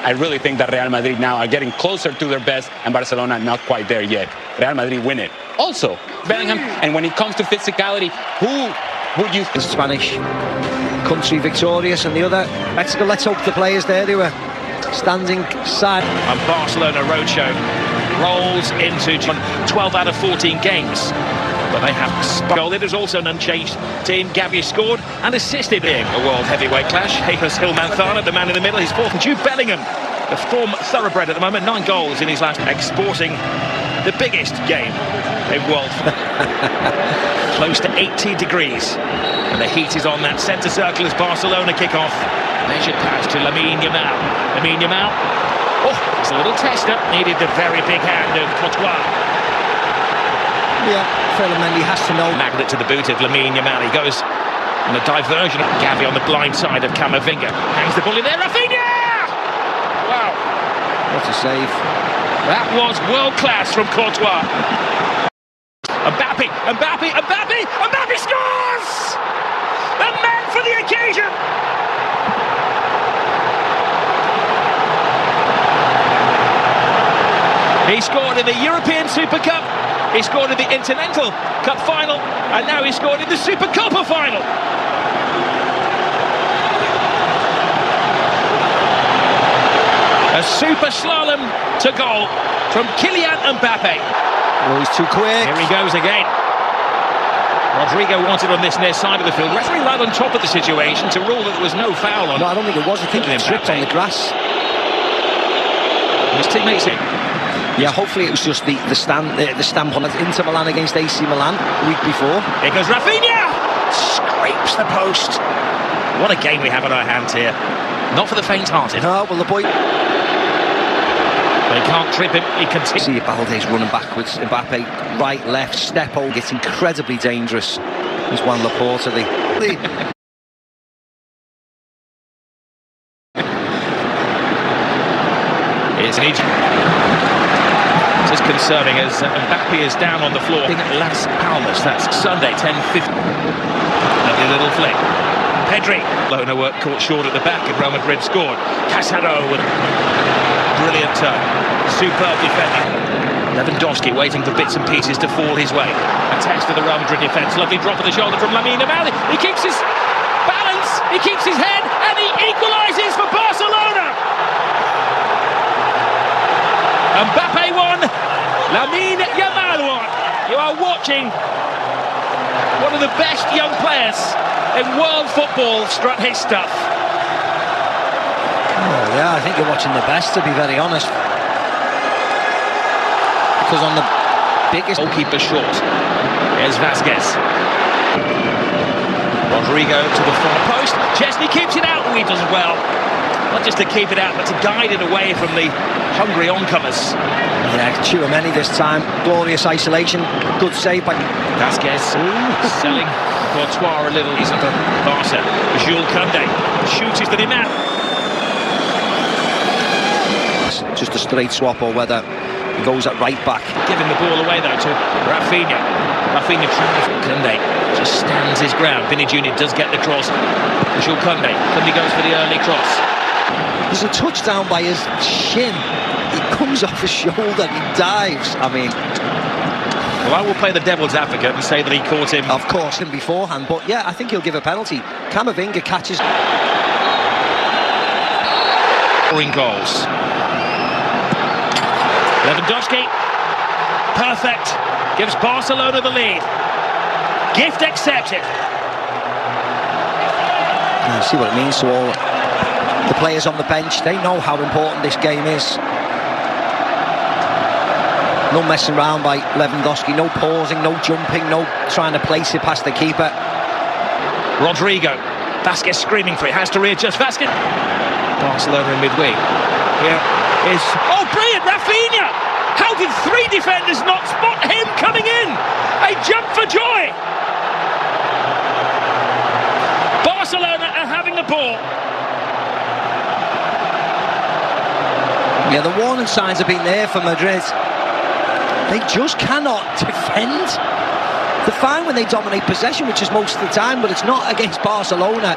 I really think that Real Madrid now are getting closer to their best and Barcelona not quite there yet. Real Madrid win it. Also, Bellingham, and when it comes to physicality, who would you... The Spanish country victorious, and the other, Mexico. Let's hope the players there, they were standing side. And Barcelona roadshow rolls into 12 out of 14 games. But they have goal. It is also an unchanged team. Gavi scored and assisted in a world heavyweight clash. Japes Gil-Manzano, the man in the middle, he's fourth. Jude Bellingham, the form thoroughbred at the moment, 9 goals in his last, exporting the biggest game in world. Close to 80 degrees. And the heat is on that centre circle as Barcelona kick off. Measured pass to Lamine Yamal. Lamine Yamal. Oh, it's a little tester. Needed the very big hand of Courtois. Yeah, Mendy has to know. Magnet to the boot of Lamine Yamal. He goes on a diversion. Gavi on the blind side of Camavinga. Hangs the ball in there. Rafinha! Wow. What a save. That was world class from Courtois. Mbappe scores! The man for the occasion! He scored in the European Super Cup. He scored in the Intercontinental Cup final, and now he scored in the Super Copa final. A super slalom to goal from Kylian Mbappe. Oh, he's too quick. Here he goes again. Rodrigo wanted on this near side of the field. Referee right on top of the situation to rule that there was no foul on. No, I don't think it was. I think he tripped on the grass. His teammates in. Yeah, hopefully it was just the stamp on Inter Milan against AC Milan the week before. Here goes Rafinha! Scrapes the post. What a game we have on our hands here. Not for the faint-hearted. No, well, the boy... They can't trip him, he continues. See Balde's running backwards. Mbappe, right, left, step on. It's incredibly dangerous. There's Juan Laporta. It's an Egypt. This is concerning as Mbappe is down on the floor. Las Palmas, that's Sunday, 10:50. Lovely little flick. Pedri. Barcelona work caught short at the back and Real Madrid scored. Casado with brilliant turn. Superb defending. Lewandowski waiting for bits and pieces to fall his way. A test of the Real Madrid defence. Lovely drop of the shoulder from Lamine Yamal. He keeps his balance, he keeps his head, and he equalises for Barcelona. Mbappe won, Lamine Yamal won. You are watching one of the best young players in world football strut his stuff. Oh, yeah, I think you're watching the best, to be very honest. Because on the biggest... Goalkeeper short. Here's Vasquez. Rodrigo to the far post. Chesney keeps it out. He does well. Not just to keep it out, but to guide it away from the hungry oncomers. Yeah, Tchouaméni this time. Glorious isolation. Good save by Vasquez. Selling Courtois a little. He's up for Barca. Jules Koundé shoots the him out. Just a straight swap, or whether he goes at right back. Giving the ball away though to Rafinha. Rafinha trying. Koundé just stands his ground. Vinny Jr. does get the cross. Jules Koundé. Koundé goes for the early cross. There's a touchdown by his shin. He comes off his shoulder and he dives. I mean... Well, I will play the devil's advocate and say that he caught him. Of course, him beforehand. But yeah, I think he'll give a penalty. Camavinga catches... Scoring goals. Lewandowski. Perfect. Gives Barcelona the lead. Gift accepted. You see what it means to all the players on the bench. They know how important this game is. No messing around by Lewandowski, no pausing, no jumping, no trying to place it past the keeper. Rodrigo. Vasquez screaming for it, has to readjust. Vasquez. Barcelona in midweek. Here is... Oh, brilliant! Rafinha! How did 3 defenders not spot him coming in? A jump for joy! Barcelona are having the ball. Yeah, the warning signs have been there for Madrid. They just cannot defend. They're fine when they dominate possession, which is most of the time, but it's not against Barcelona.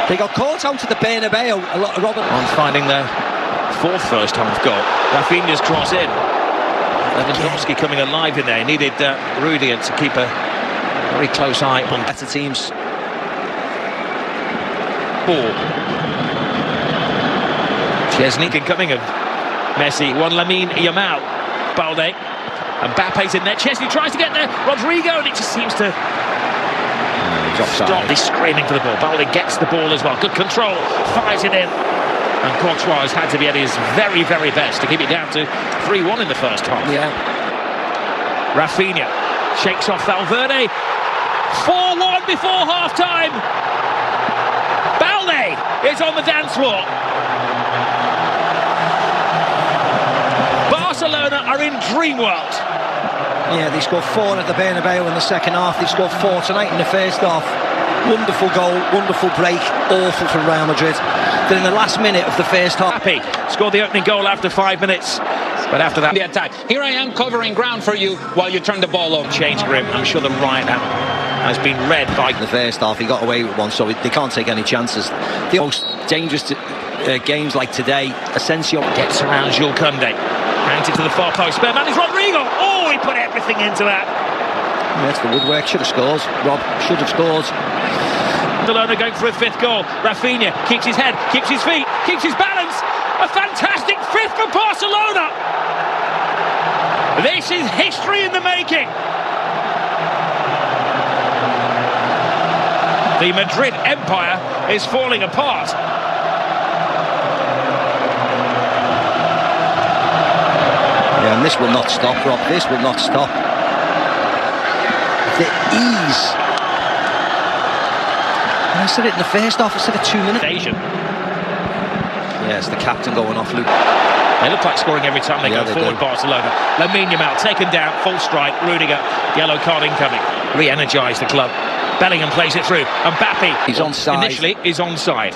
They got caught out at the Bernabeu. A lot of Robert on finding their fourth first half goal. Rafinha's cross in. Lewandowski coming alive in there. He needed Rudiger to keep a very close eye on better teams. Ball. Chesney coming in. Messi, Lamine Yamal. Balde. And Mbappe's in there. Chesney tries to get there. Rodrigo, and it just seems to stop. He's screaming for the ball. Balde gets the ball as well. Good control. Fires it in. And Courtois has had to be at his very, very best to keep it down to 3-1 in the first half. Yeah. Rafinha shakes off Valverde. 4-1 before half-time. Balde is on the dance floor. Barcelona are in dream world. Yeah, they scored 4 at the Bernabeu in the second half. They scored 4 tonight in the first half. Wonderful goal, wonderful break, awful from Real Madrid. Then in the last minute of the first half, Happy scored the opening goal after 5 minutes, but after that the attack. Here I am covering ground for you while you turn the ball over. Change grip. I'm sure the right has been read by the first half. He got away with one, so they can't take any chances. The most dangerous games like today, Asensio gets around Jules Koundé, hangs it to the far post. Spare man is Rodrigo. Oh, he put everything into that. That's the woodwork. Should have scored. Rob should have scored. Barcelona going for a 5th goal. Rafinha keeps his head, keeps his feet, keeps his balance. A fantastic 5th for Barcelona. This is history in the making. The Madrid empire is falling apart. Yeah, and this will not stop, Rob. This will not stop. The ease. And I said it in the first half, I said it 2 minutes. Asian. Yes, the captain going off, Luke. They look like scoring every time they go forward, Barcelona. Lamine Yamal taken down, full strike. Rudiger, yellow card incoming. Re-energised the club. Bellingham plays it through. And Mbappe, he's onside. Initially, is onside.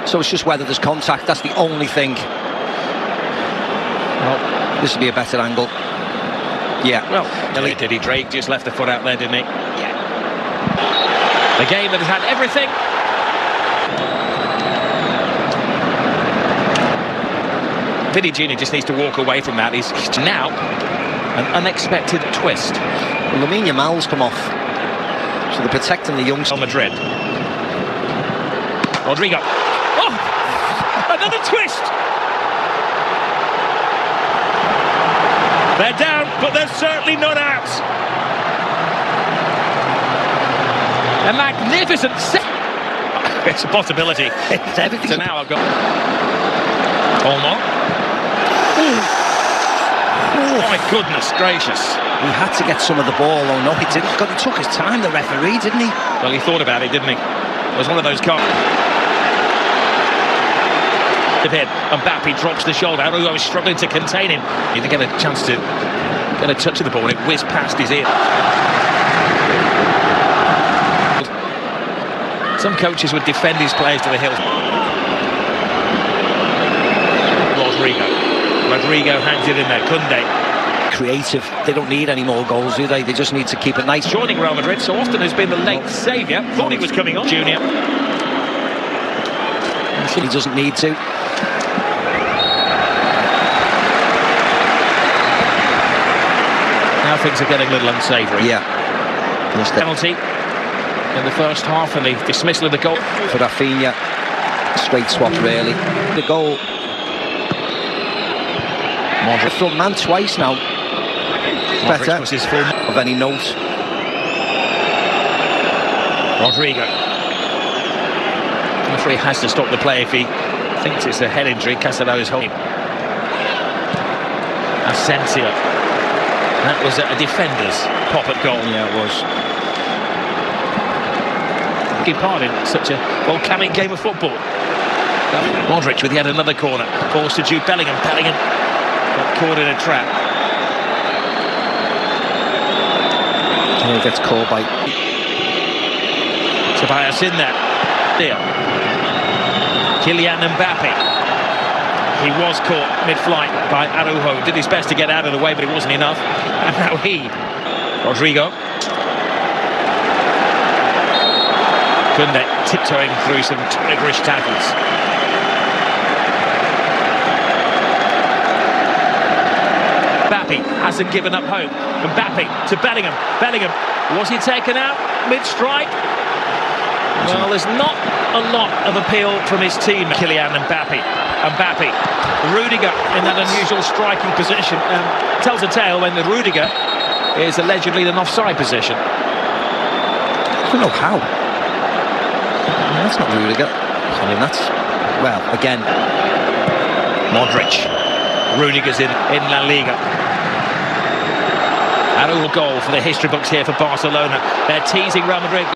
So it's just whether there's contact. That's the only thing. Well, this would be a better angle. Yeah. Well, did he? Drake just left the foot out there, didn't he? Yeah. The game that has had everything. Vidi Jr. just needs to walk away from that. He's now an unexpected twist. Well, Lamine Yamal's come off. So they're protecting the youngster. Madrid. Rodrigo. Oh! Another twist! They're down, but they're certainly not out. A magnificent set. It's a possibility. It's everything. So now I've got Olmo. Oh my goodness gracious. He had to get some of the ball. Oh no, he didn't. God, he took his time, the referee, didn't he? Well, he thought about it, didn't he? It was one of those cards. And Mbappe drops the shoulder. I was struggling to contain him. He didn't get a chance to get a touch of the ball, and it whizzed past his ear. Some coaches would defend his players to the hilt. Rodrigo hangs it in there. Koundé. Creative. They don't need any more goals, do they? They just need to keep it nice. Joining Real Madrid so often has been the late saviour. Thought he was coming on. Junior. He doesn't need to. Now things are getting a little unsavoury. Yeah. Penalty in the first half and the dismissal of the goal. For Rafinha. Straight swap, really. The goal. Modric. Front man twice now. Modric Better was his full of any note. Rodrigo. The referee has to stop the play if he thinks it's a head injury. Castellanos holding. Asensio. That was a defender's pop at goal. Yeah, it was. Taking part in such a volcanic game of football. Modric with yet another corner. Balls to Jude Bellingham. Bellingham got caught in a trap. He gets caught by Tobias in there. Deal. Kylian Mbappe. He was caught mid-flight by Araujo. Did his best to get out of the way, but it wasn't enough. And now Rodrigo. Kunde tiptoeing through some tigerish tackles. Mbappe hasn't given up hope. Mbappe to Bellingham. Bellingham, was he taken out mid-strike? Well, there's not a lot of appeal from his team. Kylian Mbappe. Mbappe. Rudiger in that unusual striking position. Tells a tale when the Rudiger is allegedly in an offside position. I don't know how. That's not Rudiger. I mean, that's... Well, again... Modric. Rudiger's in La Liga. And a goal for the history books here for Barcelona. They're teasing Real Madrid.